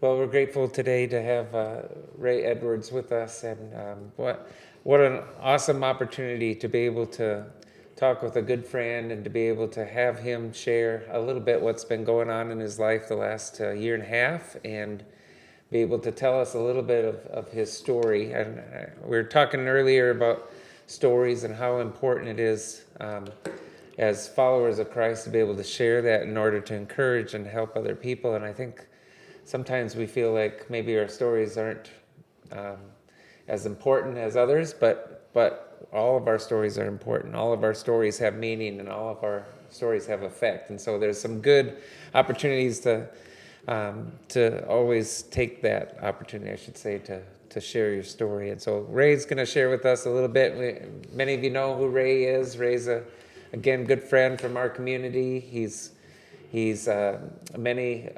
Well, we're grateful today to have Ray Edwards with us, and what an awesome opportunity to be able to talk with a good friend and to be able to have him share a little bit what's been going on in his life the last year and a half, and be able to tell us a little bit of his story. And we were talking earlier about stories and how important it is as followers of Christ to be able to share that in order to encourage and help other people. And I think sometimes we feel like maybe our stories aren't as important as others, but all of our stories are important. All of our stories have meaning, and all of our stories have effect. And so there's some good opportunities to always take that opportunity, I should say, to share your story. And so Ray's going to share with us a little bit. Many of you know who Ray is. Ray's again, good friend from our community. He's many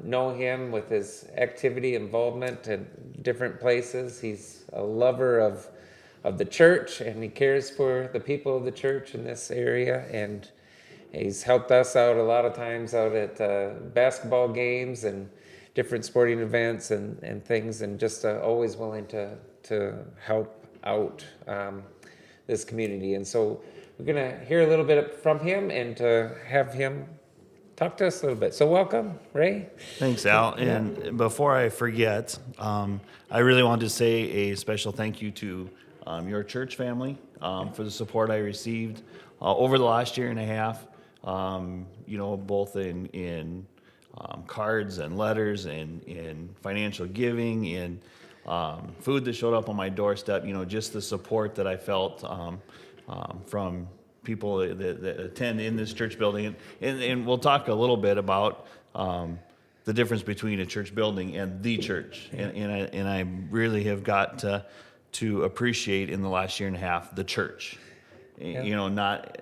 know him with his activity involvement in different places. He's a lover of the church, and he cares for the people of the church in this area. And he's helped us out a lot of times out at basketball games and different sporting events and things, and just always willing to help out this community. And so we're going to hear a little bit from him and to have him talk to us a little bit. So welcome, Ray. Thanks, Al. And before I forget, I really wanted to say a special thank you to your church family for the support I received over the last year and a half, both in cards and letters and in financial giving and food that showed up on my doorstep, just the support that I felt from people that attend in this church building. And we'll talk a little bit about the difference between a church building and the church. And I really have got to appreciate in the last year and a half the church, not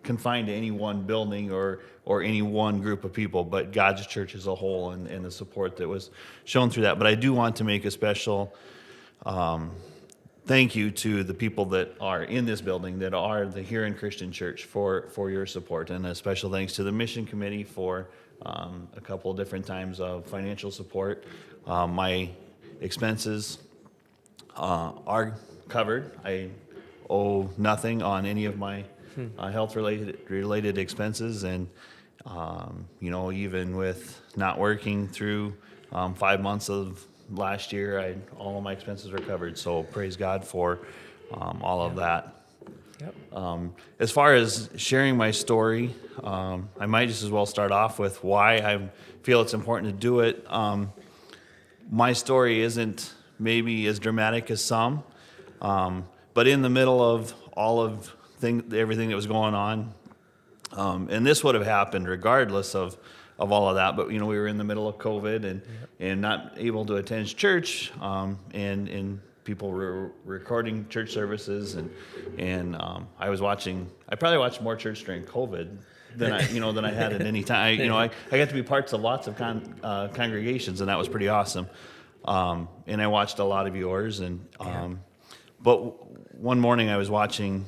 confined to any one building or any one group of people, but God's church as a whole and the support that was shown through that. But I do want to make a special thank you to the people that are in this building, that are the Huron Christian Church, for your support. And a special thanks to the Mission Committee for a couple of different times of financial support. My expenses are covered. I owe nothing on any of my health-related expenses. And, even with not working through 5 months of last year, all of my expenses were covered. So praise God for all of that. Yep. As far as sharing my story, I might just as well start off with why I feel it's important to do it. My story isn't maybe as dramatic as some, but in the middle of all of everything that was going on, and this would have happened regardless of all of that, but we were in the middle of COVID and not able to attend church, and people were recording church services, and I probably watched more church during COVID than I had at any time. I got to be parts of lots of congregations, and that was pretty awesome. And I watched a lot of yours, but one morning I was watching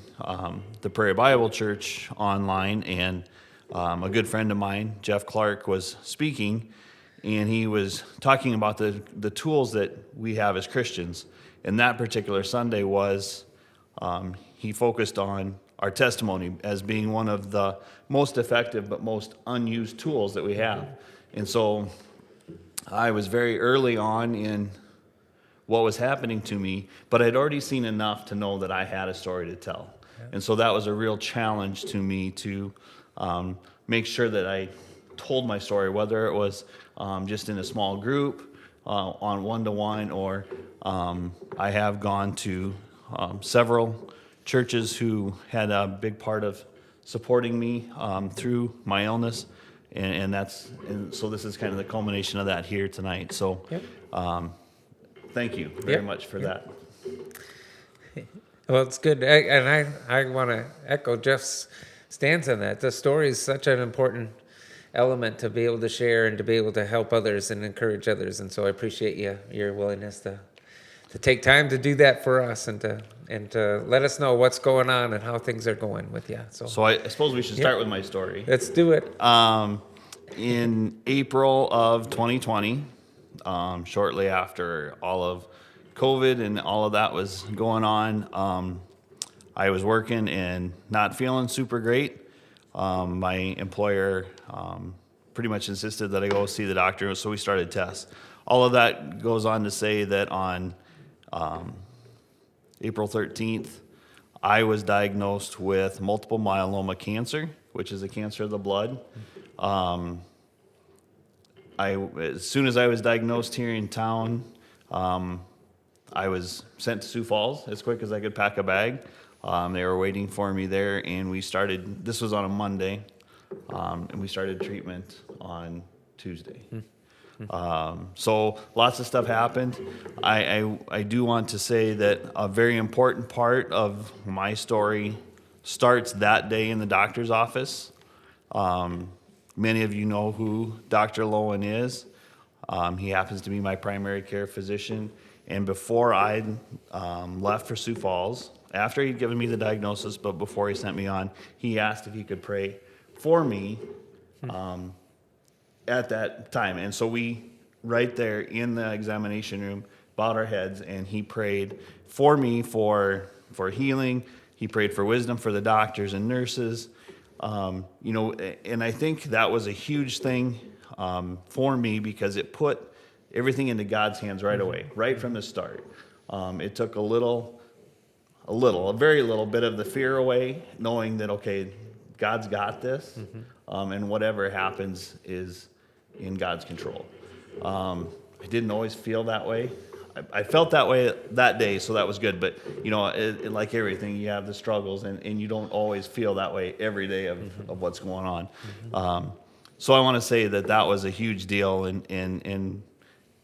the Prairie Bible Church online, and a good friend of mine, Jeff Clark, was speaking, and he was talking about the tools that we have as Christians. And that particular Sunday he focused on our testimony as being one of the most effective but most unused tools that we have. And so I was very early on in what was happening to me, but I'd already seen enough to know that I had a story to tell. And so that was a real challenge to me to make sure that I told my story, whether it was just in a small group, on one-to-one, or I have gone to several churches who had a big part of supporting me through my illness, and so this is kind of the culmination of that here tonight. So thank you very much for that. Well, it's good, and I want to echo Jeff's stance on that. The story is such an important element to be able to share and to be able to help others and encourage others, and so I appreciate your willingness to take time to do that for us and to let us know what's going on and how things are going with you. So I suppose we should start with my story. Let's do it. In April of 2020, shortly after all of COVID and all of that was going on. I was working and not feeling super great. My employer pretty much insisted that I go see the doctor, so we started tests. All of that goes on to say that on April 13th, I was diagnosed with multiple myeloma cancer, which is a cancer of the blood. As soon as I was diagnosed here in town, I was sent to Sioux Falls as quick as I could pack a bag. They were waiting for me there, and we started, this was on a Monday, and we started treatment on Tuesday. So lots of stuff happened. I do want to say that a very important part of my story starts that day in the doctor's office. Many of you know who Dr. Lowen is. He happens to be my primary care physician. And before I left for Sioux Falls, after he'd given me the diagnosis, but before he sent me on, he asked if he could pray for me at that time. And so we, right there in the examination room, bowed our heads, and he prayed for me for healing. He prayed for wisdom for the doctors and nurses. And I think that was a huge thing for me because it put everything into God's hands right away, right from the start. It took a very little bit of the fear away, knowing that, okay, God's got this, and whatever happens is in God's control. I didn't always feel that way. I felt that way that day, so that was good. But, like everything, you have the struggles, and you don't always feel that way every day of what's going on. So I want to say that was a huge deal, and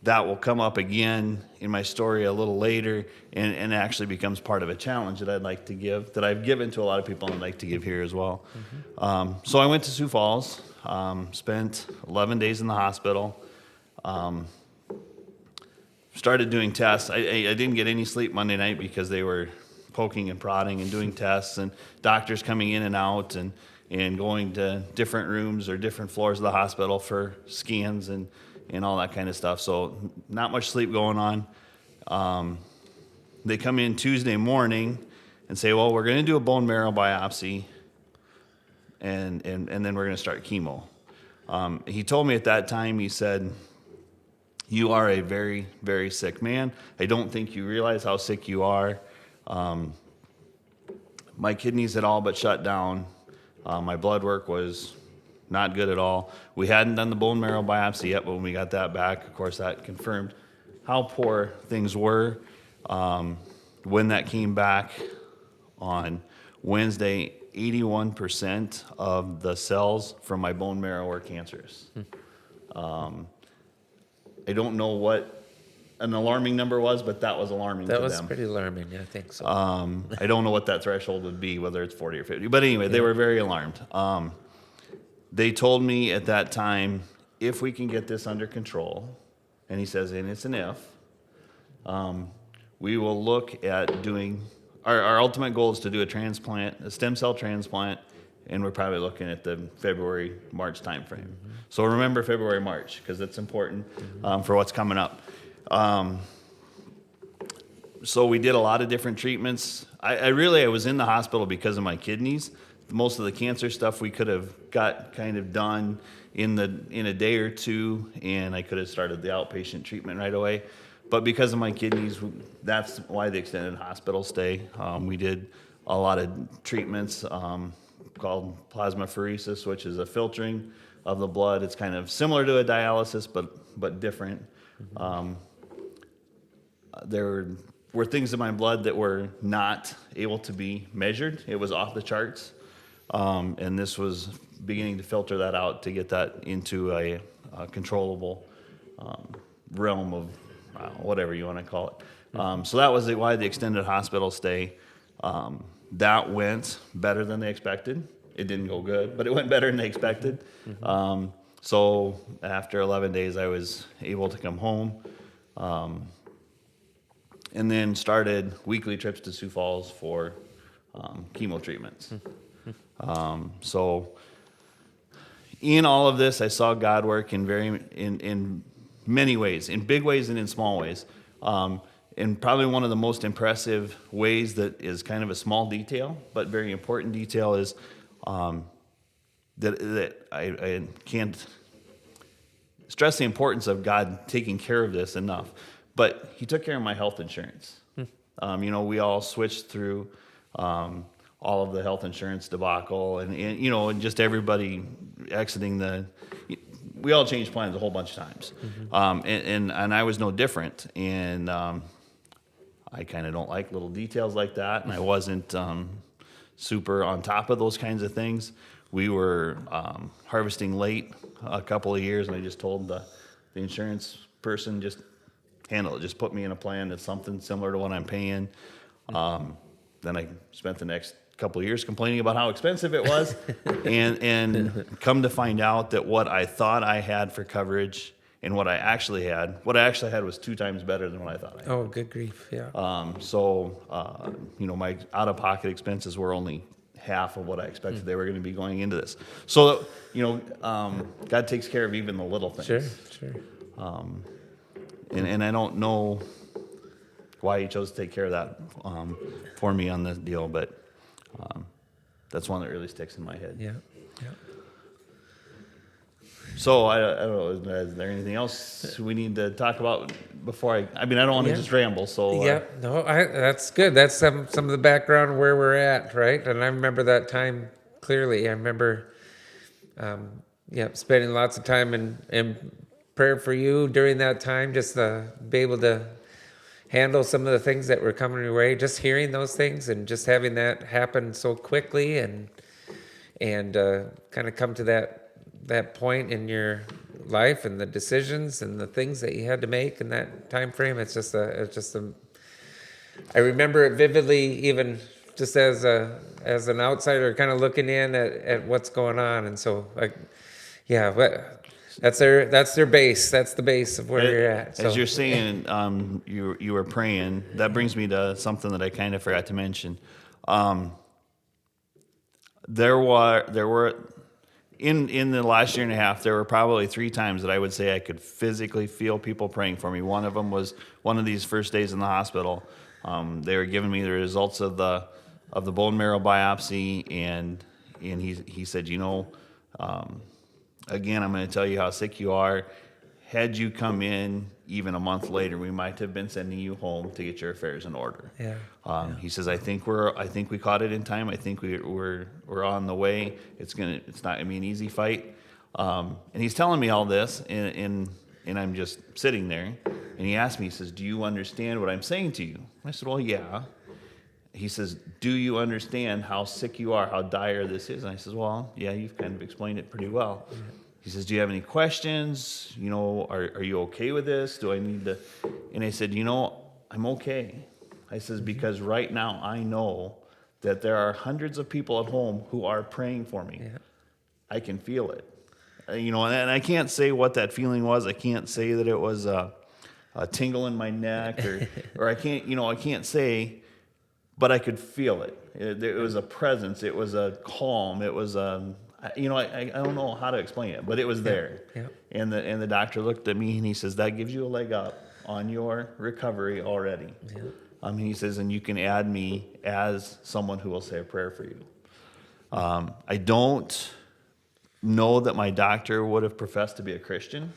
that will come up again in my story a little later, and actually becomes part of a challenge that I'd like to give, that I've given to a lot of people and I'd like to give here as well. So I went to Sioux Falls, spent 11 days in the hospital, started doing tests. I didn't get any sleep Monday night because they were poking and prodding and doing tests, and doctors coming in and out and going to different rooms or different floors of the hospital for scans and all that kind of stuff. So not much sleep going on. They come in Tuesday morning and say, well, we're going to do a bone marrow biopsy, and then we're going to start chemo. He told me at that time, he said, you are a very, very sick man. I don't think you realize how sick you are. My kidneys had all but shut down. My blood work was not good at all. We hadn't done the bone marrow biopsy yet, but when we got that back, of course, that confirmed how poor things were. When that came back on Wednesday, 81% of the cells from my bone marrow were cancerous. I don't know what an alarming number was, but that was alarming to them. That was pretty alarming, I think so. I don't know what that threshold would be, whether it's 40 or 50. But anyway, they were very alarmed. They told me at that time, if we can get this under control, and he says, and it's an if, we will look at doing, our ultimate goal is to do a transplant, a stem cell transplant, and we're probably looking at the February, March timeframe. So remember February, March, because it's important for what's coming up. So we did a lot of different treatments. I was in the hospital because of my kidneys. Most of the cancer stuff we could have got kind of done in a day or two, and I could have started the outpatient treatment right away. But because of my kidneys, that's why the extended hospital stay. We did a lot of treatments called plasmapheresis, which is a filtering of the blood. It's kind of similar to a dialysis, but different. There were things in my blood that were not able to be measured. It was off the charts. And this was beginning to filter that out to get that into a controllable realm of whatever you want to call it. So that was why the extended hospital stay. That went better than they expected. It didn't go good, but it went better than they expected. So after 11 days, I was able to come home. And then started weekly trips to Sioux Falls for chemo treatments. So in all of this, I saw God work in many ways, in big ways and in small ways. And probably one of the most impressive ways that is kind of a small detail, but very important detail is that I can't stress the importance of God taking care of this enough. But he took care of my health insurance. We all switched through all of the health insurance debacle and just everybody exiting we all changed plans a whole bunch of times. And I was no different. And I kind of don't like little details like that. And I wasn't super on top of those kinds of things. We were harvesting late a couple of years, and I just told the insurance person, just handle it. Just put me in a plan that's something similar to what I'm paying. Then I spent the next couple of years complaining about how expensive it was, and come to find out that what I thought I had for coverage and what I actually had was 2 times better than what I thought I had. Oh, good grief! Yeah. My out-of-pocket expenses were only half of what I expected they were going to be going into this. So, God takes care of even the little things. Sure. And I don't know why he chose to take care of that for me on this deal, but that's one that really sticks in my head. Yeah. So I don't know. Is there anything else we need to talk about before I don't want to just ramble. So that's good. That's some of the background where we're at, right? And I remember that time clearly. I remember, spending lots of time in prayer for you during that time, just to be able to handle some of the things that were coming your way. Just hearing those things and just having that happen so quickly and kind of come to that point in your life and the decisions and the things that you had to make in that time frame. It's just I remember it vividly, even just as an outsider kind of looking in at what's going on. And so that's their base. That's the base of where you're at. So. As you're saying, you were praying. That brings me to something that I kind of forgot to mention. There were in the last year and a half, there were probably 3 times that I would say I could physically feel people praying for me. One of them was one of these first days in the hospital. They were giving me the results of the bone marrow biopsy, and he said, again, I'm going to tell you how sick you are. Had you come in even a month later, we might have been sending you home to get your affairs in order. Yeah. He says, I think we caught it in time. I think we're on the way. It's not going to be an easy fight. And he's telling me all this, and I'm just sitting there. And he asked me, he says, do you understand what I'm saying to you? I said, well, yeah. He says, do you understand how sick you are, how dire this is? And I says, well, yeah, you've kind of explained it pretty well. Yeah. He says, do you have any questions? Are you okay with this? Do I need to? And I said, I'm okay. I says, because right now I know that there are hundreds of people at home who are praying for me. Yeah. I can feel it. And I can't say what that feeling was. I can't say that it was a tingle in my neck or I can't say, but I could feel it. It was a presence. It was a calm. It was I don't know how to explain it, but it was there. Yeah. And the doctor looked at me and he says, that gives you a leg up on your recovery already. Yeah. He says, and you can add me as someone who will say a prayer for you. I don't know that my doctor would have professed to be a Christian.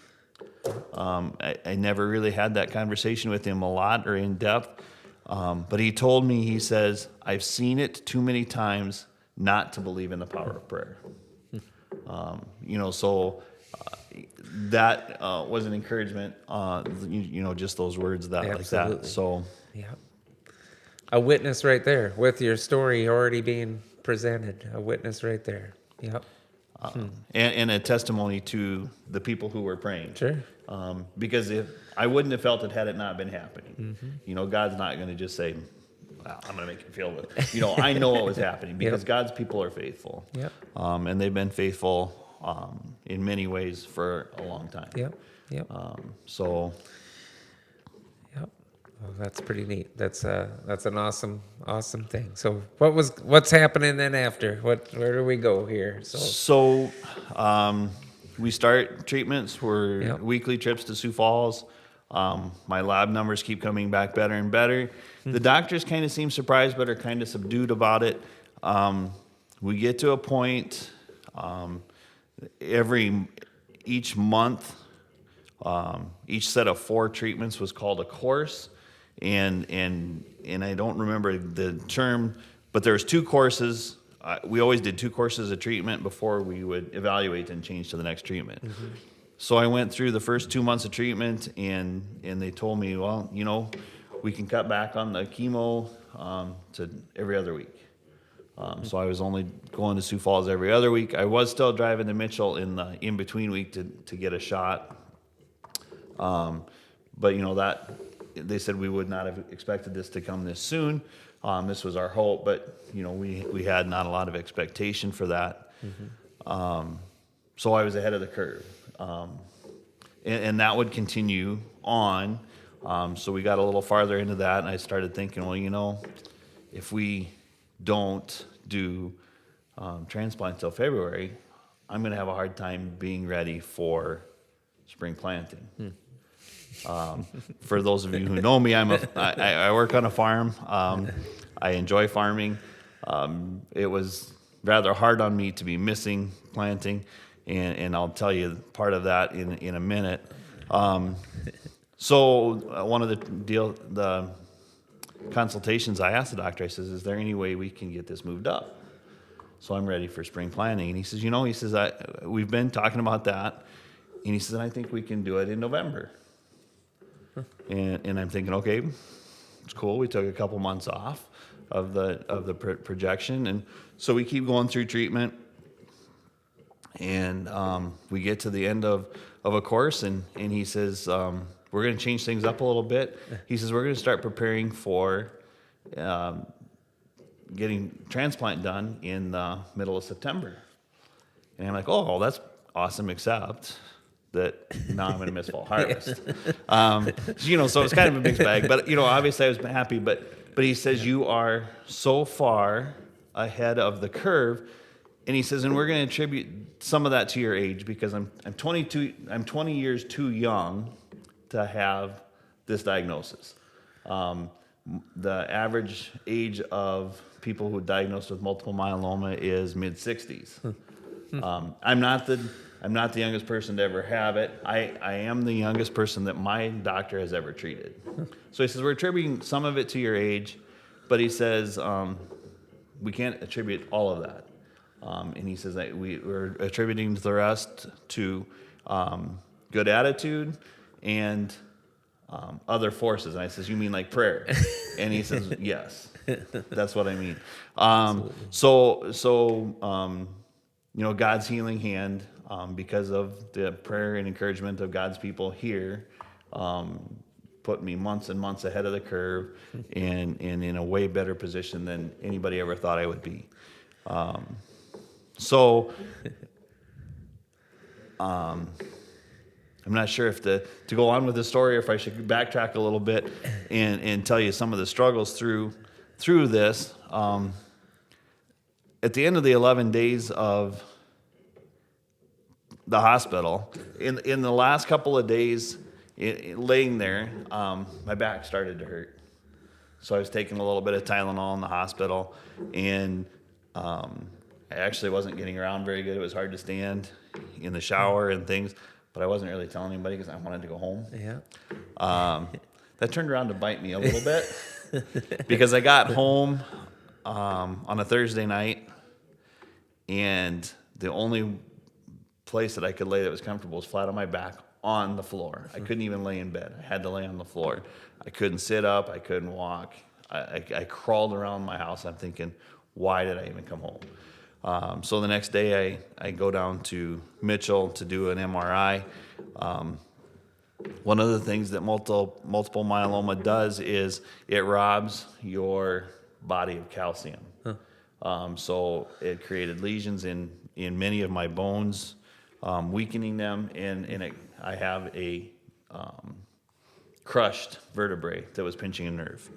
I never really had that conversation with him a lot or in depth. But he told me, he says, I've seen it too many times not to believe in the power of prayer. That was an encouragement, just those words like that. So, yeah. A witness right there with your story already being presented, a witness right there. Yep. And a testimony to the people who were praying. Sure. Because if I wouldn't have felt it had it not been happening. Mm-hmm. God's not going to just say, well, I'm going to make you feel it. I know what was happening because God's people are faithful. Yep. And they've been faithful in many ways for a long time. Yep. Yep. Yep. Well, that's pretty neat. That's an awesome thing. So what's happening then after? Where do we go here? we start treatments. We're Yep. weekly trips to Sioux Falls. My lab numbers keep coming back better and better. The doctors kind of seem surprised, but are kind of subdued about it. We get to a point each month. Each set of 4 treatments was called a course, and I don't remember the term, but there was 2 courses. We always did 2 courses of treatment before we would evaluate and change to the next treatment. Mm-hmm. So I went through the first 2 months of treatment, and they told me, well, we can cut back on the chemo to every other week. So I was only going to Sioux Falls every other week. I was still driving to Mitchell in the in-between week to get a shot. But that they said we would not have expected this to come this soon. This was our hope, but we had not a lot of expectation for that. Mm-hmm. So I was ahead of the curve, and that would continue on. So we got a little farther into that, and I started thinking, well, if we don't do transplant till February, I'm going to have a hard time being ready for spring planting. For those of you who know me, I work on a farm. I enjoy farming. It was rather hard on me to be missing planting, and I'll tell you part of that in a minute. So one of the consultations, I asked the doctor, I says, is there any way we can get this moved up? So I'm ready for spring planting. And he says, we've been talking about that. And he says, I think we can do it in November. And I'm thinking, okay, it's cool. We took a couple months off of the projection, and so we keep going through treatment, and we get to the end of a course, and he says, we're going to change things up a little bit. He says, we're going to start preparing for getting transplant done in the middle of September. And I'm like, oh, that's awesome, except that now I'm going to miss fall harvest. So it's kind of a mixed bag. But, obviously I was happy. But he says, you are so far ahead of the curve. And he says, and we're going to attribute some of that to your age, because I'm 22. I'm 20 years too young to have this diagnosis. The average age of people who are diagnosed with multiple myeloma is mid-60s. I'm not the youngest person to ever have it. I am the youngest person that my doctor has ever treated. So he says, we're attributing some of it to your age, but he says, we can't attribute all of that. And he says that we're attributing the rest to good attitude and other forces. And I says, you mean like prayer? And he says, yes, that's what I mean. God's healing hand, because of the prayer and encouragement of God's people here, put me months and months ahead of the curve and in a way better position than anybody ever thought I would be. I'm not sure if to go on with the story or if I should backtrack a little bit and tell you some of the struggles through this. At the end of the 11 days of the hospital, in the last couple of days laying there, my back started to hurt. So I was taking a little bit of Tylenol in the hospital, and I actually wasn't getting around very good. It was hard to stand in the shower and things, but I wasn't really telling anybody because I wanted to go home. Yeah. That turned around to bite me a little bit because I got home on a Thursday night, and the only place that I could lay that was comfortable was flat on my back on the floor. I couldn't even lay in bed. I had to lay on the floor. I couldn't sit up. I couldn't walk. I crawled around my house. I'm thinking, why did I even come home? So the next day I go down to Mitchell to do an MRI. One of the things that multiple myeloma does is it robs your body of calcium. So it created lesions in many of my bones, weakening them, and I have a crushed vertebrae that was pinching a nerve.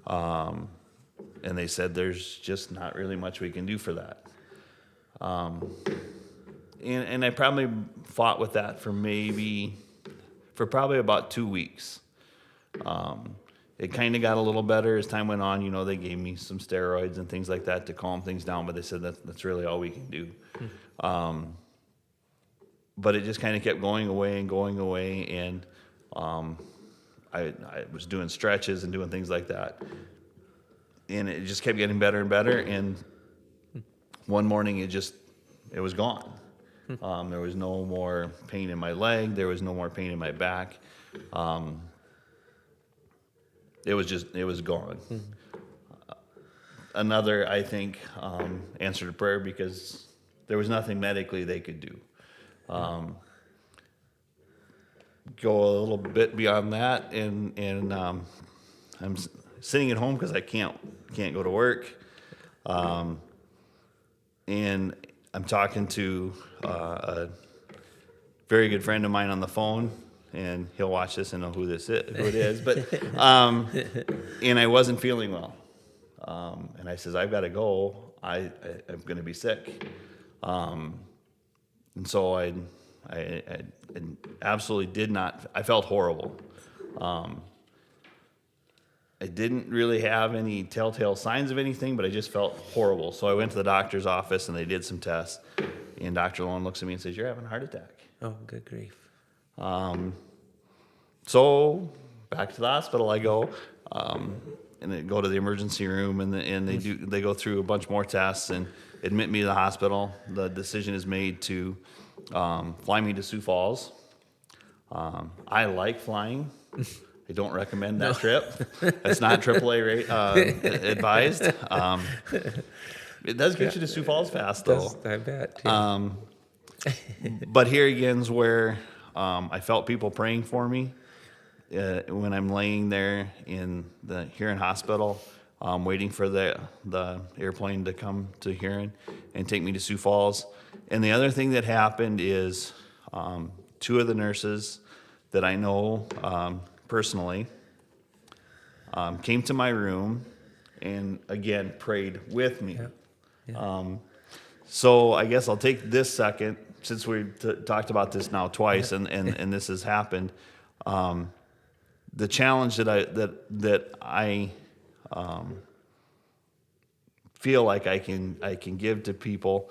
And they said there's just not really much we can do for that. and I probably fought with that for probably about 2 weeks. It kind of got a little better as time went on. You know, they gave me some steroids and things like that to calm things down, but they said that's really all we can do. But it just kind of kept going away and going away, and I was doing stretches and doing things like that, and it just kept getting better and better. And one morning, it was gone. There was no more pain in my leg. There was no more pain in my back. It was gone. Another, I think, answer to prayer, because there was nothing medically they could do. Go a little bit beyond that, and I'm sitting at home because I can't go to work, and I'm talking to a very good friend of mine on the phone, and he'll watch this and know who it is. But and I wasn't feeling well, and I says, I've got to go. I'm going to be sick, and so I absolutely did not. I felt horrible. I didn't really have any telltale signs of anything, but I just felt horrible. So I went to the doctor's office, and they did some tests. And Dr. Lowen looks at me and says, "You're having a heart attack." Oh, good grief. So back to the hospital I go, and they go to the emergency room, and they go through a bunch more tests and admit me to the hospital. The decision is made to fly me to Sioux Falls. I like flying. I don't recommend that trip. It's not AAA advised. It does get you to Sioux Falls fast, though. I bet. Yeah. But here again is where I felt people praying for me when I'm laying there in the Huron Hospital, waiting for the airplane to come to Huron and take me to Sioux Falls. And the other thing that happened is two of the nurses that I know personally came to my room and again prayed with me. Yeah. So I guess I'll take this second, since we talked about this now twice, and this has happened. The challenge that I feel like I can give to people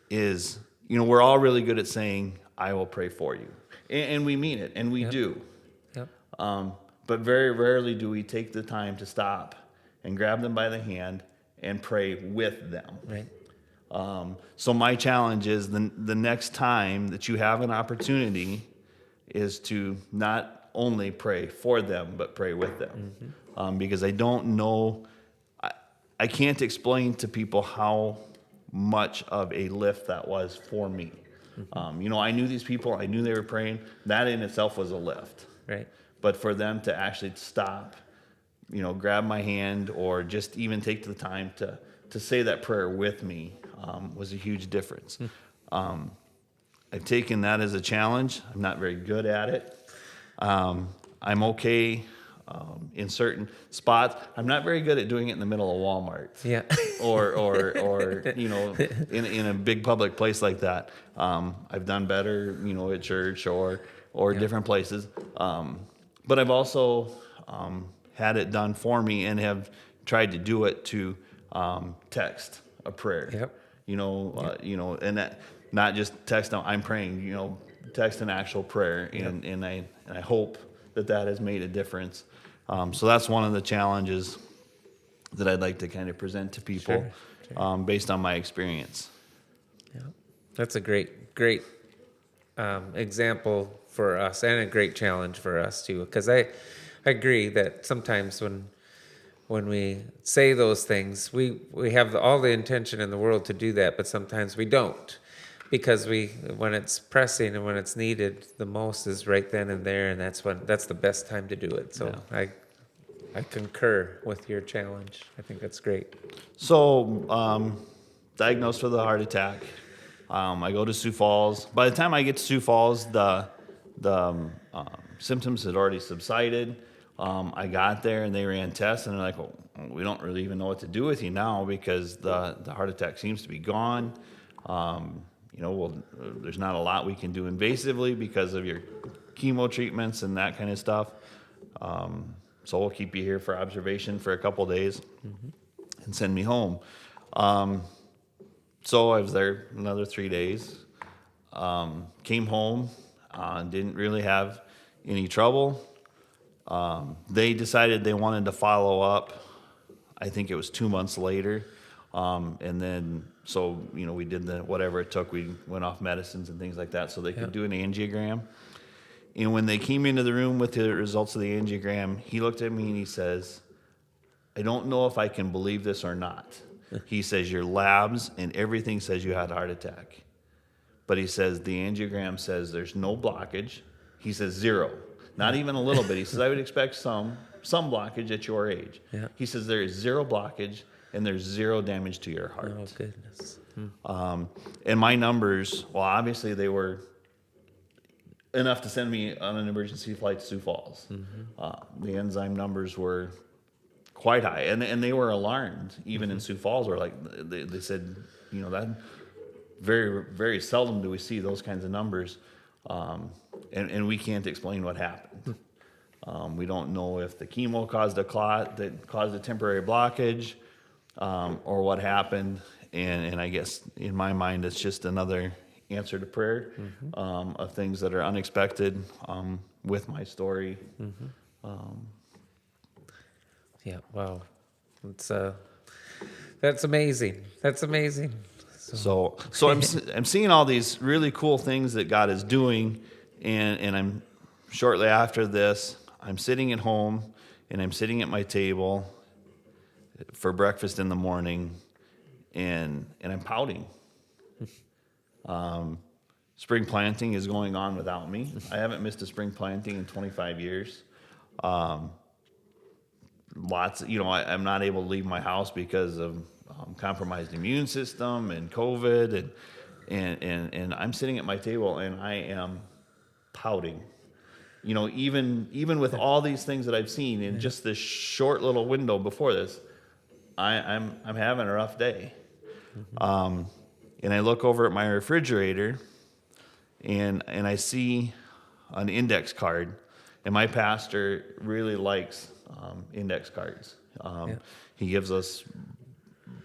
is, we're all really good at saying, "I will pray for you," and we mean it, and we do. Yep. But very rarely do we take the time to stop and grab them by the hand and pray with them. Right. So my challenge is the next time that you have an opportunity is to not only pray for them, but pray with them. Mm-hmm. Because I don't know, I can't explain to people how much of a lift that was for me. Mm-hmm. I knew these people, I knew they were praying. That in itself was a lift. Right. But for them to actually stop, grab my hand, or just even take the time to say that prayer with me was a huge difference. I've taken that as a challenge. I'm not very good at it. I'm okay in certain spots. I'm not very good at doing it in the middle of Walmart. Yeah. or in a big public place like that. I've done better, at church or different places. But I've also had it done for me and have tried to do it to text a prayer. Yep. And that, not just text, I'm praying, text an actual prayer. And I hope that has made a difference. So that's one of the challenges that I'd like to kind of present to people. Sure. Based on my experience. Yeah. That's a great example for us, and a great challenge for us too, because I agree that sometimes when we say those things, we have all the intention in the world to do that, but sometimes we don't, because when it's pressing and when it's needed the most is right then and there, and that's the best time to do it. So yeah. I concur with your challenge. I think that's great. So diagnosed with a heart attack. I go to Sioux Falls. By the time I get to Sioux Falls, the symptoms had already subsided. I got there and they ran tests, and they're like, "Well, we don't really even know what to do with you now, because the heart attack seems to be gone. well, there's not a lot we can do invasively because of your chemo treatments and that kind of stuff. So we'll keep you here for observation for a couple days and send me home. So I was there another 3 days. Came home, didn't really have any trouble. They decided they wanted to follow up. I think it was 2 months later. And then, so, we did whatever it took. We went off medicines and things like that so they could do an angiogram. And when they came into the room with the results of the angiogram, he looked at me and he says, I don't know if I can believe this or not. He says, your labs and everything says you had a heart attack. But he says, the angiogram says there's no blockage. He says 0, not even a little bit. He says, I would expect some blockage at your age. Yeah. He says, there is 0 blockage and there's 0 damage to your heart. Oh, goodness. And my numbers, well, obviously they were enough to send me on an emergency flight to Sioux Falls. The enzyme numbers were quite high, and they were alarmed. Even in Sioux Falls, were like they said, that very, very seldom do we see those kinds of numbers, and we can't explain what happened. We don't know if the chemo caused a clot that caused a temporary blockage, or what happened. And I guess in my mind, it's just another answer to prayer, of things that are unexpected, with my story. Yeah, wow. It's that's amazing. That's amazing. So I'm seeing all these really cool things that God is doing, and I'm shortly after this, I'm sitting at home and I'm sitting at my table for breakfast in the morning, and I'm pouting. Spring planting is going on without me. I haven't missed a spring planting in 25 years. I'm not able to leave my house because of compromised immune system and COVID, and I'm sitting at my table and I am pouting. Even with all these things that I've seen in just this short little window before this, I'm having a rough day. And I look over at my refrigerator, and I see an index card, and my pastor really likes index cards. He gives us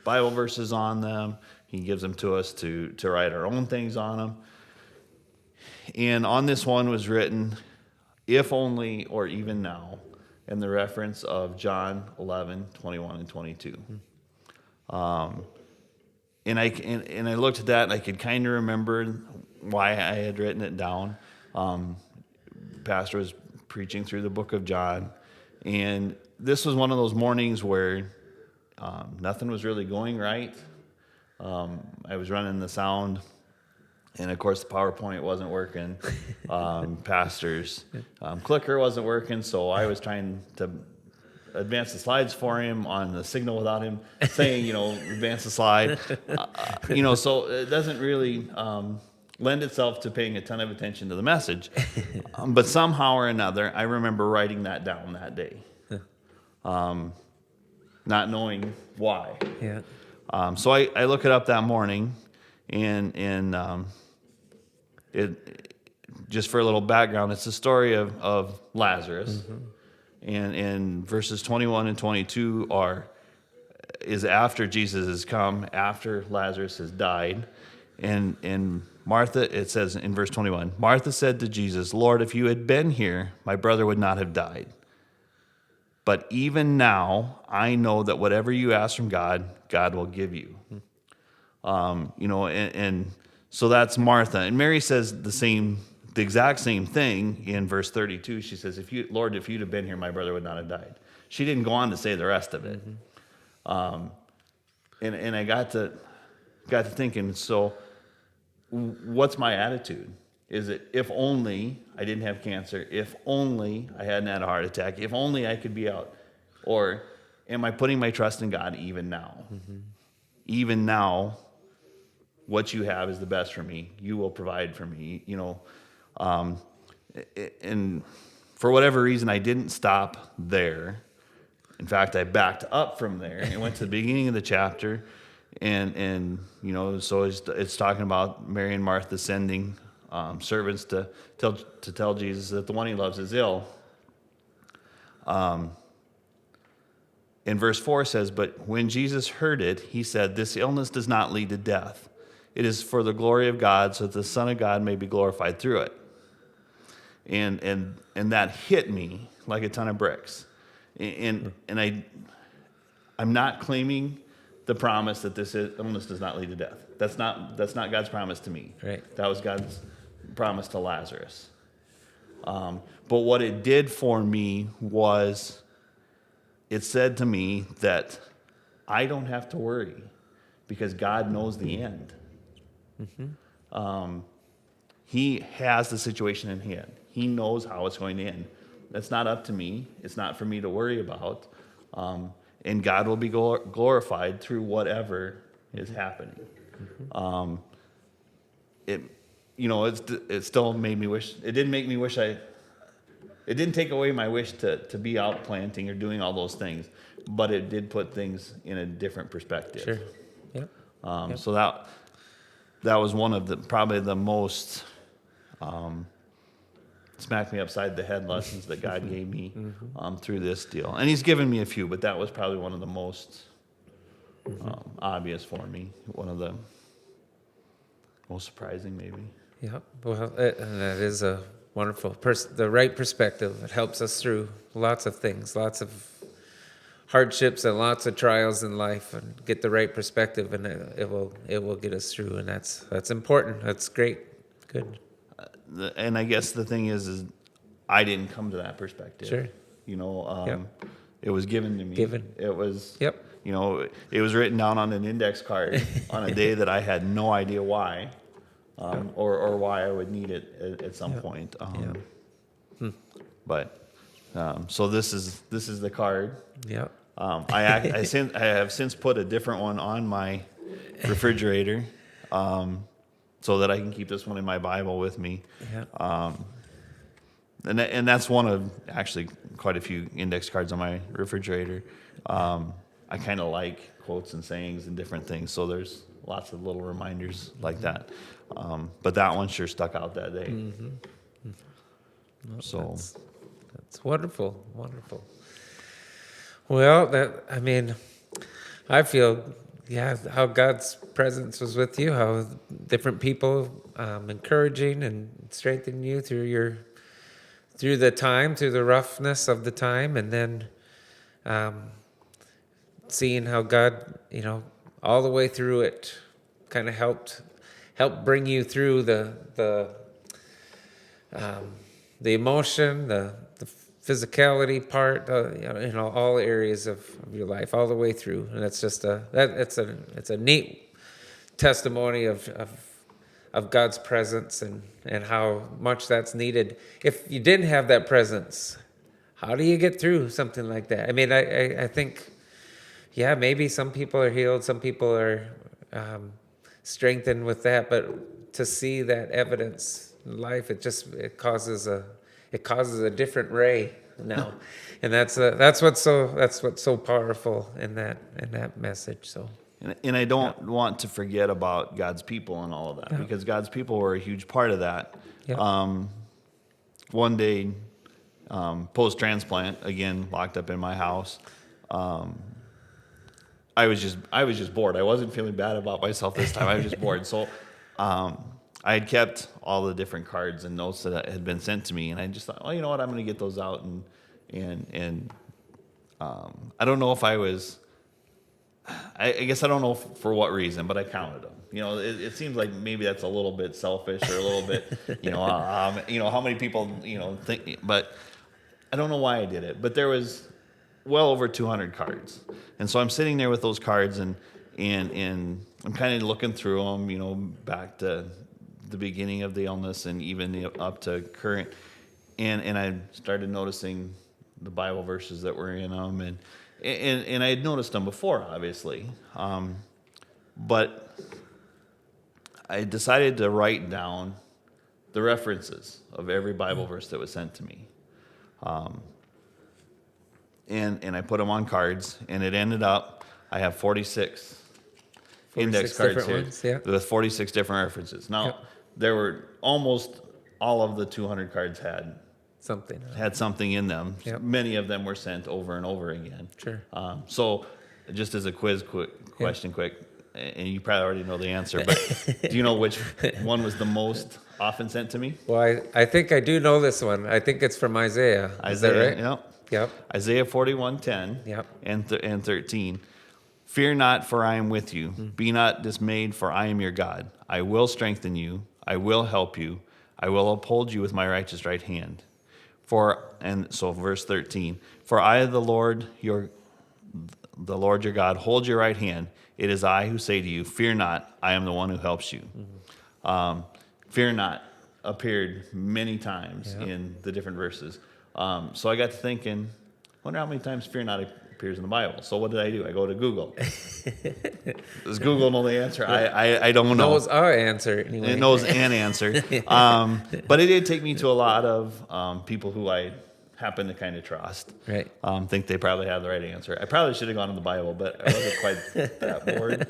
Bible verses on them. He gives them to us to write our own things on them. And on this one was written, if only or even now, and the reference of John 11:21 and 22. And I looked at that, and I could kind of remember why I had written it down. Pastor was preaching through the book of John, and this was one of those mornings where nothing was really going right. I was running the sound, and of course the PowerPoint wasn't working. Pastor's clicker wasn't working, so I was trying to advance the slides for him on the signal without him saying, advance the slide. So it doesn't really lend itself to paying a ton of attention to the message. But somehow or another, I remember writing that down that day, not knowing why. Yeah. So I look it up that morning, and it just for a little background, it's the story of Lazarus. And verses 21 and 22 is after Jesus has come, after Lazarus has died. And Martha, it says in verse 21, Martha said to Jesus, Lord, if you had been here, my brother would not have died. But even now, I know that whatever you ask from God, God will give you. And so that's Martha. And Mary says the exact same thing in verse 32. She says, Lord, if you'd have been here, my brother would not have died. She didn't go on to say the rest of it. And I got to thinking, so what's my attitude? Is it, if only I didn't have cancer, if only I hadn't had a heart attack, if only I could be out? Or am I putting my trust in God even now? Even now, what you have is the best for me. You will provide for me, and for whatever reason, I didn't stop there. In fact, I backed up from there and went to the beginning of the chapter, And so it's talking about Mary and Martha sending servants to tell Jesus that the one he loves is ill. In verse 4 says, "But when Jesus heard it, he said, 'This illness does not lead to death. It is for the glory of God, so that the Son of God may be glorified through it.'" And that hit me like a ton of bricks. And I'm not claiming the promise that this illness does not lead to death. That's not God's promise to me. Right. That was God's promise to Lazarus. But what it did for me was, it said to me that I don't have to worry because God knows the end. He has the situation in hand. He knows how it's going to end. That's not up to me. It's not for me to worry about. And God will be glorified through whatever is happening. It still made me wish. It didn't make me wish It didn't take away my wish to be out planting or doing all those things, but it did put things in a different perspective. Sure. Yep. Yep. So that was one of probably the most smack me upside the head lessons that God gave me through this deal. And he's given me a few, but that was probably one of the most obvious for me. One of the most surprising, maybe. Yeah. Well, and that is a wonderful the right perspective. It helps us through lots of things, lots of hardships and lots of trials in life, and get the right perspective, and it will get us through. And that's important. That's great. Good. And I guess the thing is I didn't come to that perspective. Sure. It was given to me. It was. Yep. It was written down on an index card on a day that I had no idea why, or why I would need it at some point. But so this is the card. Yeah. I have since put a different one on my refrigerator, so that I can keep this one in my Bible with me. Yeah. And that's one of actually quite a few index cards on my refrigerator. I kind of like quotes and sayings and different things, so there's lots of little reminders like that. But that one sure stuck out that day. Well, So that's wonderful, wonderful. Well, I feel, how God's presence was with you, how different people encouraging and strengthening you through the roughness of the time, and then seeing how God, all the way through it, kind of helped bring you through the emotion, the physicality part, all areas of your life, all the way through. And it's just it's a neat testimony of God's presence and how much that's needed. If you didn't have that presence, how do you get through something like that? I think, maybe some people are healed, some people are strengthened with that, but to see that evidence in life, it causes a different ray now, and that's what's so powerful in that message. So. And I don't want to forget about God's people and all of that, because God's people were a huge part of that. Yeah. One day, post-transplant, again, locked up in my house, I was just bored. I wasn't feeling bad about myself this time. I was just bored. So I had kept all the different cards and notes that had been sent to me, and I just thought, well, you know what, I'm going to get those out. And I don't know if I was... I guess I don't know for what reason, but I counted them. It seems like maybe that's a little bit selfish or a little bit, how many people, think, but I don't know why I did it. But there was well over 200 cards. And so I'm sitting there with those cards and I'm kind of looking through them, back to the beginning of the illness and even up to current. And I started noticing the Bible verses that were in them, and I had noticed them before, obviously, but I decided to write down the references of every Bible verse that was sent to me, and I put them on cards, and it ended up I have 46 index 46 cards different here ones, yeah. with 46 different references. Now, Yep. there were almost all of the 200 cards Something. had something in them. Yep. Many of them were sent over and over again. Sure. So, just as a question, quick, and you probably already know the answer, but do you know which one was the most often sent to me? Well, I think I do know this one. I think it's from Isaiah. Is that right? Yep. Yep. Isaiah 41:10 Yep. and 13. Fear not, for I am with you. Mm. Be not dismayed, for I am your God. I will strengthen you. I will help you. I will uphold you with my righteous right hand. So verse 13. For I, the Lord your God, hold your right hand. It is I who say to you, fear not. I am the one who helps you. Mm-hmm. Fear not appeared many times Yep. in the different verses. So I got to thinking, wonder how many times fear not appears in the Bible. So what did I do? I go to Google. Does Google know the answer? I don't know. Knows our answer anyway. It knows an answer. But it did take me to a lot of people who I happen to kind of trust. Right. Think they probably have the right answer. I probably should have gone to the Bible, but I wasn't quite that bored.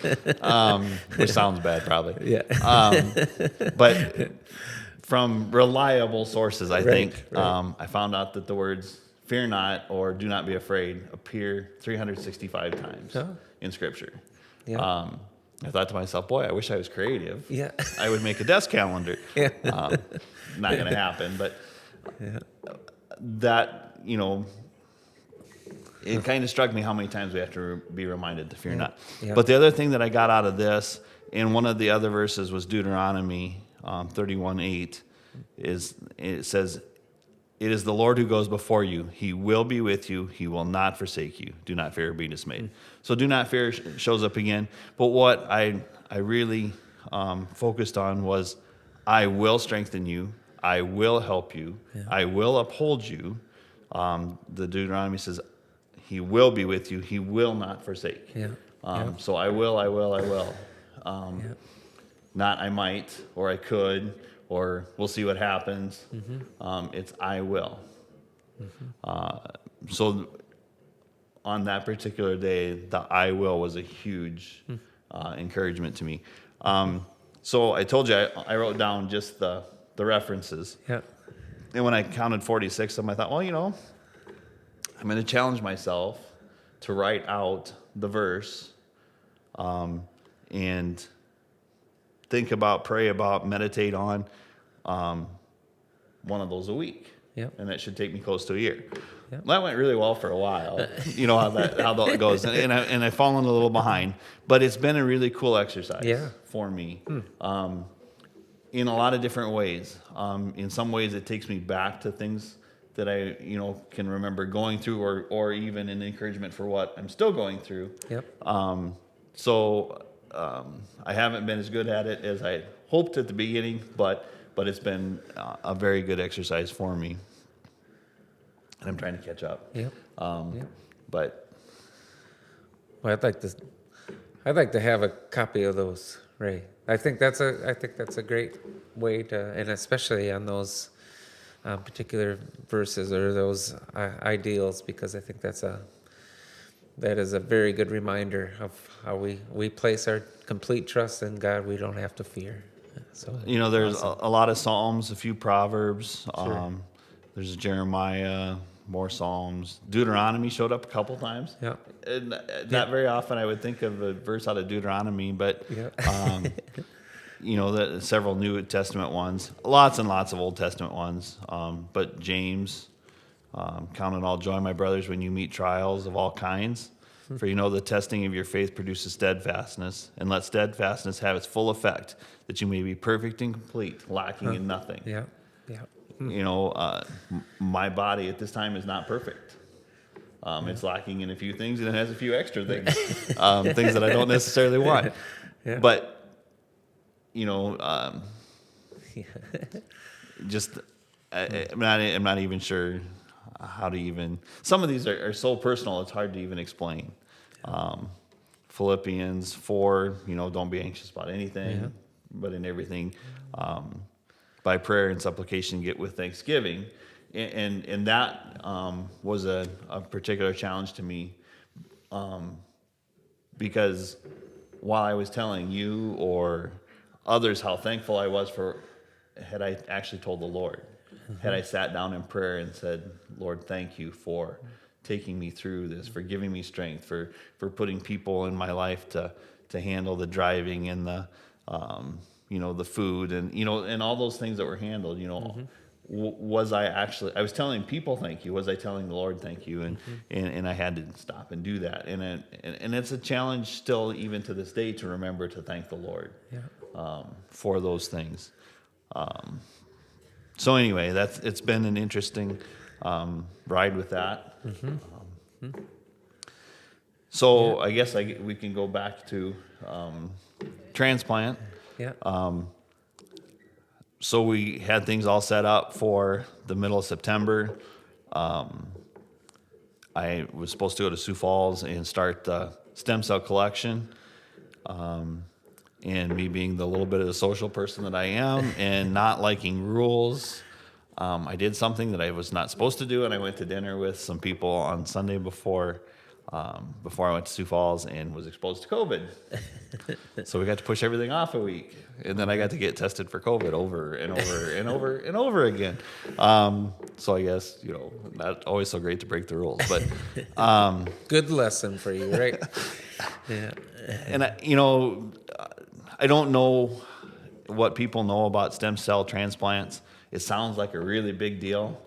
Which sounds bad, probably. Yeah. But from reliable sources, I think, right. I found out that the words fear not or do not be afraid appear 365 times in Scripture. Yeah. I thought to myself, boy, I wish I was creative. Yeah. I would make a desk calendar. Yeah. Not going to happen, but Yeah. that, it kind of struck me how many times we have to be reminded to fear not. Yeah. But the other thing that I got out of this, and one of the other verses was Deuteronomy 31:8, it says, it is the Lord who goes before you. He will be with you. He will not forsake you. Do not fear or be dismayed. So do not fear shows up again. But what I really focused on was, I will strengthen you. I will help you. Yeah. I will uphold you. The Deuteronomy says, he will be with you. He will not forsake. Yeah. So I will. Yeah. Not I might, or I could, or we'll see what happens. It's I will. So on that particular day, the I will was a huge encouragement to me. So I told you I wrote down just the references. Yeah. And when I counted 46 of them, I thought, well, I'm going to challenge myself to write out the verse and think about, pray about, meditate on one of those a week. Yep. And that should take me close to a year. Yep. That went really well for a while. You know how that goes. And I've fallen a little behind. But it's been a really cool exercise for me in a lot of different ways. In some ways, it takes me back to things that I can remember going through, or even an encouragement for what I'm still going through. Yep. I haven't been as good at it as I hoped at the beginning, but it's been a very good exercise for me, and I'm trying to catch up. Yep. Yep. But Well, I'd like to have a copy of those, Ray. I think that's a great way to, and especially on those particular verses or those ideals, because I think that is a very good reminder of how we place our complete trust in God. We don't have to fear. So there's awesome. a lot of Psalms, a few Proverbs. Sure. There's Jeremiah, more Psalms. Deuteronomy showed up a couple times. Yeah. And not very often I would think of a verse out of Deuteronomy, but several New Testament ones, lots and lots of Old Testament ones. But James, count it all joy, my brothers, when you meet trials of all kinds. For the testing of your faith produces steadfastness, and let steadfastness have its full effect, that you may be perfect and complete, lacking in nothing. Yeah. Yeah. My body at this time is not perfect. It's lacking in a few things, and it has a few extra things, things that I don't necessarily want. Yeah. But, just I'm not even sure how to even. Some of these are so personal; it's hard to even explain. Philippians 4, don't be anxious about anything, but in everything, by prayer and supplication, get with thanksgiving. And that was a particular challenge to me, because while I was telling you or others how thankful I was for, had I actually told the Lord, had I sat down in prayer and said, Lord, thank you for taking me through this, for giving me strength, for putting people in my life to handle the driving and the, the food and, and all those things that were handled, was I was telling people thank you? Was I telling the Lord thank you? And I had to stop and do that. And it's a challenge still, even to this day, to remember to thank the Lord for those things. So anyway, it's been an interesting ride with that. So I guess we can go back to transplant. Yeah. So we had things all set up for the middle of September. I was supposed to go to Sioux Falls and start the stem cell collection. And me being the little bit of the social person that I am and not liking rules, I did something that I was not supposed to do, and I went to dinner with some people on Sunday before I went to Sioux Falls and was exposed to COVID. So we got to push everything off a week, and then I got to get tested for COVID over and over and over and over again. So I guess, not always so great to break the rules, but Good lesson for you, right? Yeah. and I don't know what people know about stem cell transplants. It sounds like a really big deal.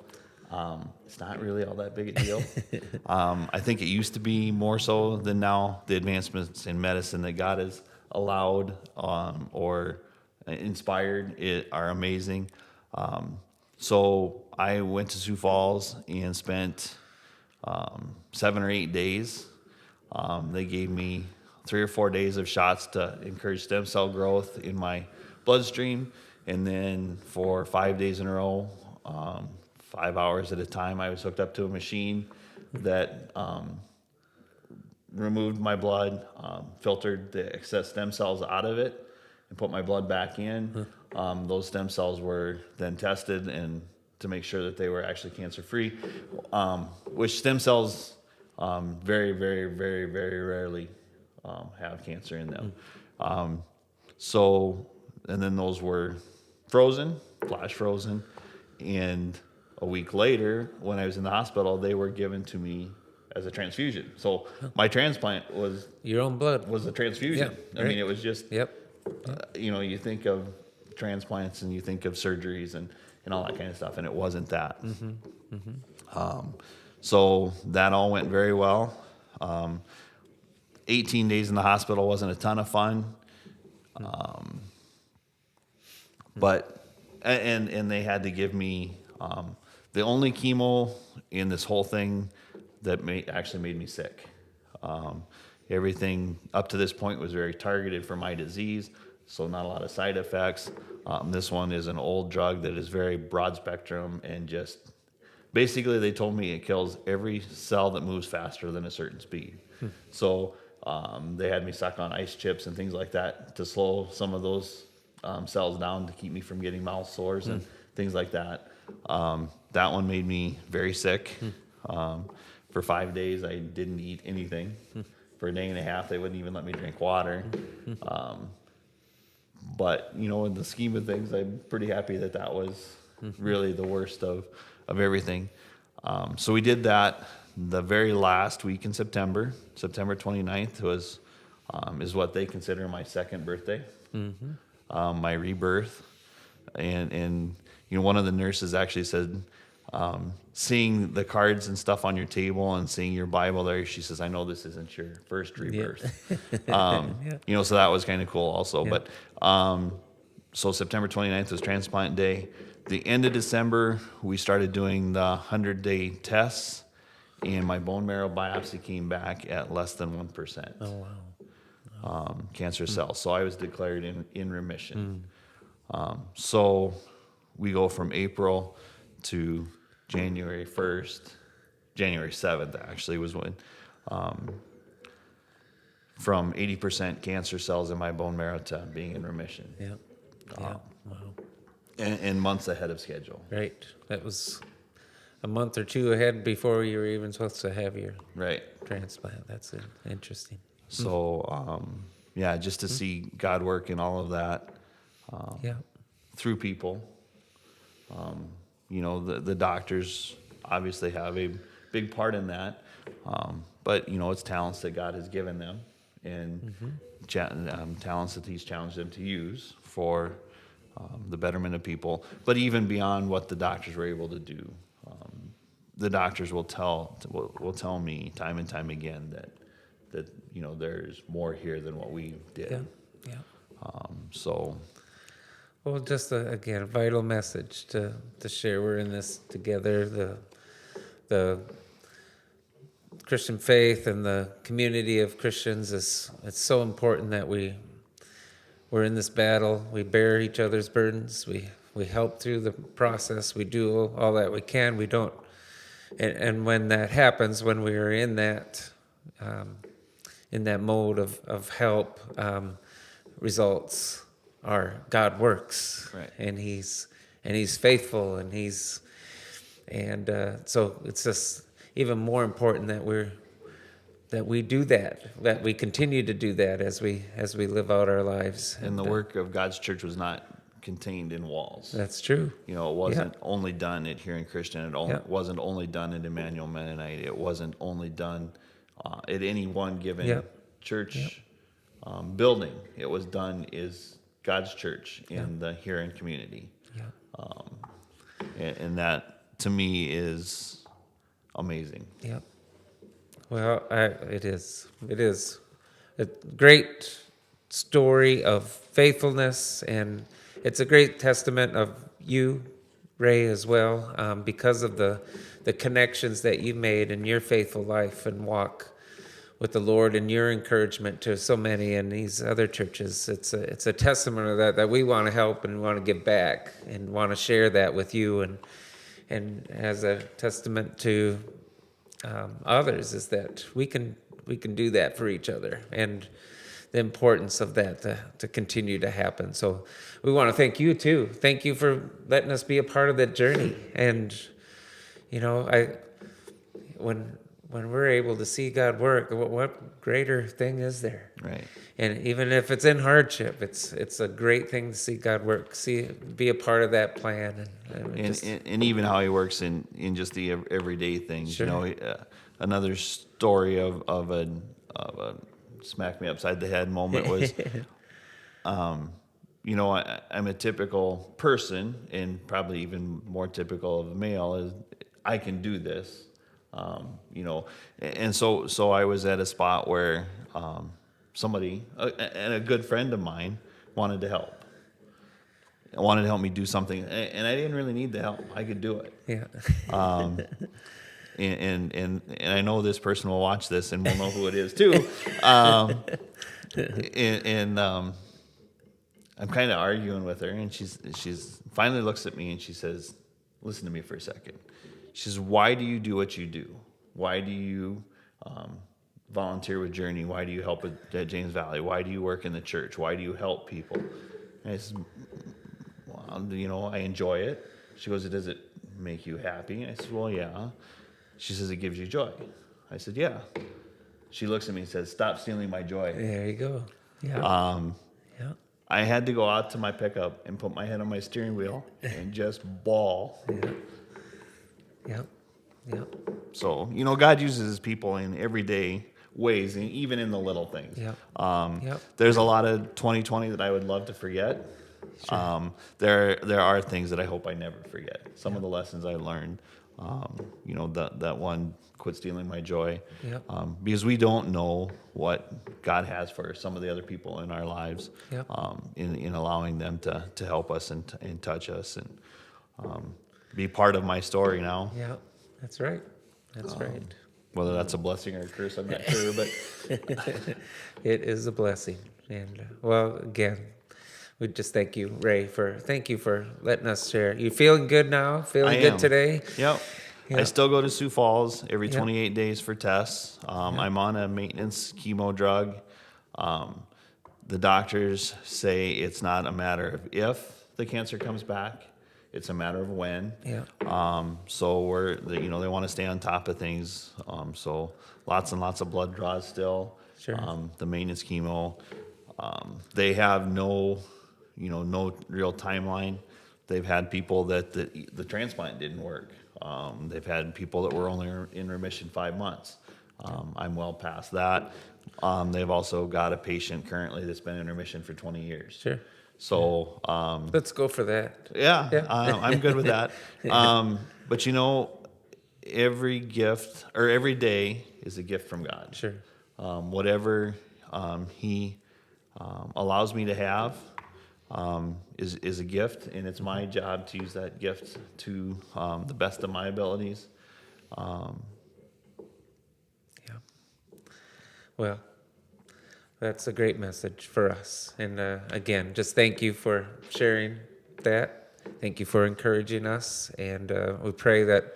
It's not really all that big a deal. I think it used to be more so than now. The advancements in medicine that God has allowed or inspired are amazing. So I went to Sioux Falls and spent 7 or 8 days. They gave me 3 or 4 days of shots to encourage stem cell growth in my bloodstream. And then for 5 days in a row, 5 hours at a time, I was hooked up to a machine that removed my blood, filtered the excess stem cells out of it, and put my blood back in. Those stem cells were then tested and to make sure that they were actually cancer-free, which stem cells very, very, very, very rarely have cancer in them. And then those were flash frozen, and a week later, when I was in the hospital, they were given to me as a transfusion. So my transplant was Your own blood. was a transfusion. Yeah, I mean, right. it was just, Yep. you think of transplants and you think of surgeries and all that kind of stuff, and it wasn't that. So that all went very well. 18 days in the hospital wasn't a ton of fun. But they had to give me the only chemo in this whole thing that actually made me sick. Everything up to this point was very targeted for my disease, so not a lot of side effects. This one is an old drug that is very broad spectrum, and just basically they told me it kills every cell that moves faster than a certain speed. So they had me suck on ice chips and things like that to slow some of those cells down to keep me from getting mouth sores and things like that. That one made me very sick. For 5 days, I didn't eat anything. For a day and a half, they wouldn't even let me drink water. But, in the scheme of things, I'm pretty happy that was really the worst of everything. So we did that the very last week in September. September 29th is what they consider my second birthday. My rebirth, and one of the nurses actually said, seeing the cards and stuff on your table and seeing your Bible there, she says, I know this isn't your first rebirth. So that was kind of cool also. Yeah. But so September 29th was transplant day. The end of December, we started doing the 100-day tests, and my bone marrow biopsy came back at less than 1%. Oh, wow. Cancer cells. So I was declared in remission. So we go from April to January 1st. January 7th actually was when from 80% cancer cells in my bone marrow to being in remission. Yeah. Wow. And months ahead of schedule. Right. That was a month or two ahead before you were even supposed to have your transplant. That's interesting. So yeah, just to see God work in all of that Yeah. through people. The doctors obviously have a big part in that, but it's talents that God has given them, and talents that He's challenged them to use for the betterment of people. But even beyond what the doctors were able to do, the doctors will tell me time and time again that there's more here than what we did. Yeah. Yeah. So Well, just again, a vital message to share. We're in this together. The Christian faith and the community of Christians it's so important that we're in this battle. We bear each other's burdens. We help through the process. We do all that we can. We don't. And when that happens, when we are in that mode of help, results are God works, right. and He's faithful, and so it's just even more important that we do that we continue to do that as we live out our lives. And the work of God's church was not contained in walls. That's true. It wasn't only done at Hearing Christian. It wasn't only done at Emmanuel Mennonite. It wasn't only done at any one given church building. It was done as God's church in the Hearing community. And that, to me, is amazing. Yep. Well, it is a great story of faithfulness, and it's a great testament of you, Ray, as well, because of the connections that you made in your faithful life and walk with the Lord, and your encouragement to so many in these other churches. It's a testament of that we want to help and want to give back and want to share that with you, and as a testament to others, is that we can do that for each other, and the importance of that to continue to happen. So we want to thank you too. Thank you for letting us be a part of that journey. And when we're able to see God work, what greater thing is there? Right. And even if it's in hardship, it's a great thing to see God work, be a part of that plan, and even how He works in just the everyday things. Sure. Another story of a smack me upside the head moment was, I'm a typical person, and probably even more typical of a male, is I can do this. And so I was at a spot where somebody, and a good friend of mine, wanted to help. Wanted to help me do something, and I didn't really need the help. I could do it. Yeah. And I know this person will watch this and will know who it is too. I'm kind of arguing with her, and she's finally looks at me and she says, "Listen to me for a second." She says, "Why do you do what you do? Why do you volunteer with Journey? Why do you help at James Valley? Why do you work in the church? Why do you help people?" And I said, "Well, I enjoy it." She goes, "Does it make you happy?" And I said, "Well, yeah." She says, "It gives you joy." I said, "Yeah." She looks at me and says, "Stop stealing my joy." There you go. Yeah. Yeah. I had to go out to my pickup and put my head on my steering wheel and just bawl. Yeah. Yeah. So, God uses His people in everyday ways, and even in the little things. Yeah. There's a lot of 2020 that I would love to forget. Sure. There are things that I hope I never forget. Some of the lessons I learned. That one, quit stealing my joy. Yep. Because we don't know what God has for some of the other people in our lives. Yep. In allowing them to help us and touch us and be part of my story now. Yeah. That's right. That's right. Whether that's a blessing or a curse, I'm not sure, but It is a blessing. And well, again, we just thank you, Ray, thank you for letting us share. You feeling good now? Feeling good today? Yep. Yeah. I still go to Sioux Falls every Yeah. 28 days for tests. I'm on a maintenance chemo drug. The doctors say it's not a matter of if the cancer comes back, it's a matter of when. Yeah. So they want to stay on top of things. So lots and lots of blood draws still. Sure. The maintenance chemo. They have no real timeline. They've had people that the transplant didn't work. They've had people that were only in remission 5 months. I'm well past that. They've also got a patient currently that's been in remission for 20 years. Sure. So, Let's go for that. yeah, Yeah. I'm good with that. But every gift or every day is a gift from God. Sure. Whatever He allows me to have is a gift, and it's my job to use that gift to the best of my abilities. Yeah. Well, that's a great message for us. And again, just thank you for sharing that. Thank you for encouraging us. And we pray that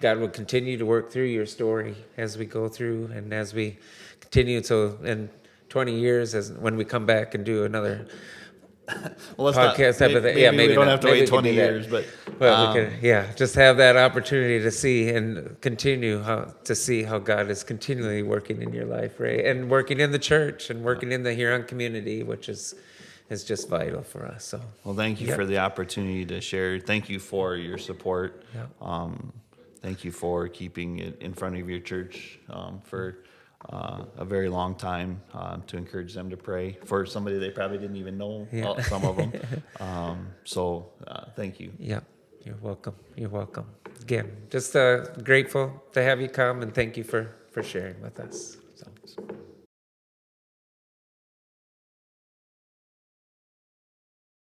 God will continue to work through your story as we go through and as we continue to, in 20 years, as when we come back and do another Well, let's podcast type of thing. maybe we don't not. have to Maybe wait we can 20 do that. years, but We can, just have that opportunity to see and continue to see how God is continually working in your life, right? And working in the church and working in the Huron community, which is just vital for us. So, well, thank you Yep. for the opportunity to share. Thank you for your support. Yep. Thank you for keeping it in front of your church for a very long time to encourage them to pray for somebody they probably didn't even know, Yeah. some of them. So thank you. Yeah, you're welcome. You're welcome. Again, just grateful to have you come, and thank you for sharing with us.